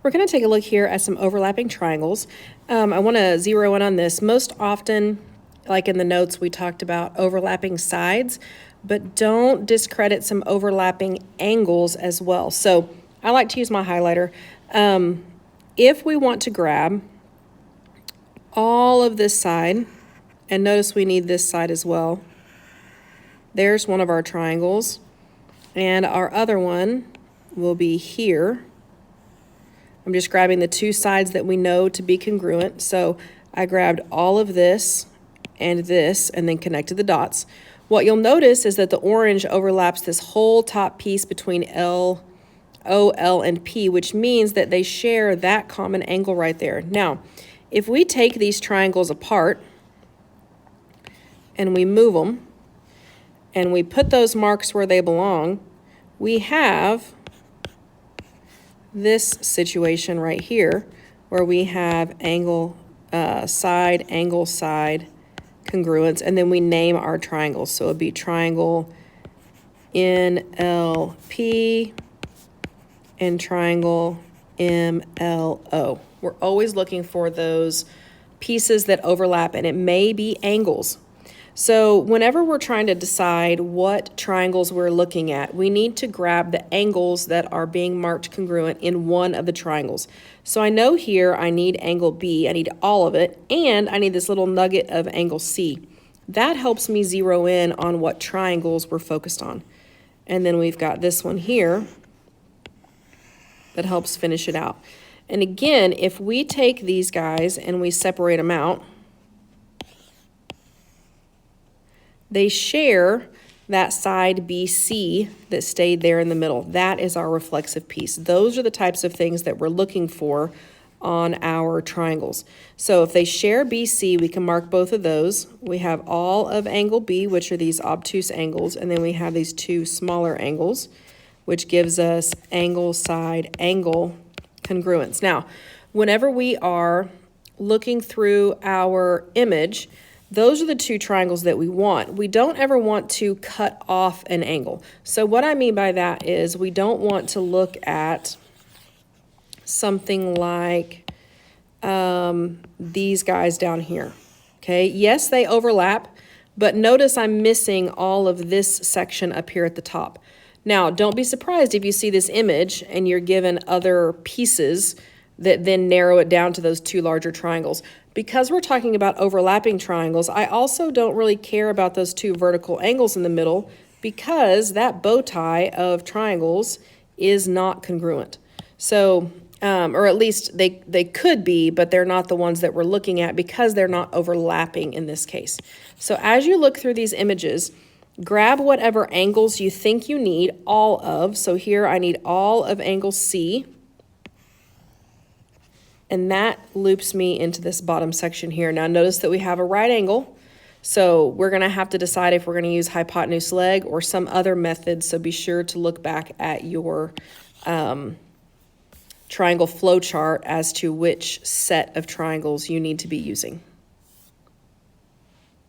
We're going to take a look here at some overlapping triangles. I want to zero in on this. Most often, like in the notes, we talked about overlapping sides, but don't discredit some overlapping angles as well. So I like to use my highlighter. If we want to grab all of this side, and notice we need this side as well. There's one of our triangles, and our other one will be here. I'm just grabbing the two sides that we know to be congruent. So I grabbed all of this and then connected the dots. What you'll notice is that the orange overlaps this whole top piece between O, L, and P, which means that they share that common angle right there. Now, if we take these triangles apart and we move them and we put those marks where they belong, we have this situation right here where we have angle side, angle side congruence, and then we name our triangles. So it'd be triangle NLP and triangle MLO. We're always looking for those pieces that overlap, and it may be angles. So whenever we're trying to decide what triangles we're looking at, we need to grab the angles that are being marked congruent in one of the triangles. So I know here I need angle B, I need all of it, and I need this little nugget of angle C. That helps me zero in on what triangles we're focused on. And then we've got this one here that helps finish it out. And again, if we take these guys and we separate them out, they share that side BC that stayed there in the middle. That is our reflexive piece. Those are the types of things that we're looking for on our triangles. So if they share BC, we can mark both of those. We have all of angle B, which are these obtuse angles, and then we have these two smaller angles, which gives us angle side angle congruence. Now, whenever we are looking through our image, those are the two triangles that we want. We don't ever want to cut off an angle. So what I mean by that is we don't want to look at something like these guys down here. Okay, yes, they overlap, but notice I'm missing all of this section up here at the top. Now, don't be surprised if you see this image and you're given other pieces that then narrow it down to those two larger triangles. Because we're talking about overlapping triangles, I also don't really care about those two vertical angles in the middle because that bow tie of triangles is not congruent. So, or at least they could be, but they're not the ones that we're looking at because they're not overlapping in this case. So as you look through these images, grab whatever angles you think you need all of. So here I need all of angle C. And that loops me into this bottom section here. Now notice that we have a right angle. So we're gonna have to decide if we're gonna use hypotenuse leg or some other method. So be sure to look back at your triangle flow chart as to which set of triangles you need to be using.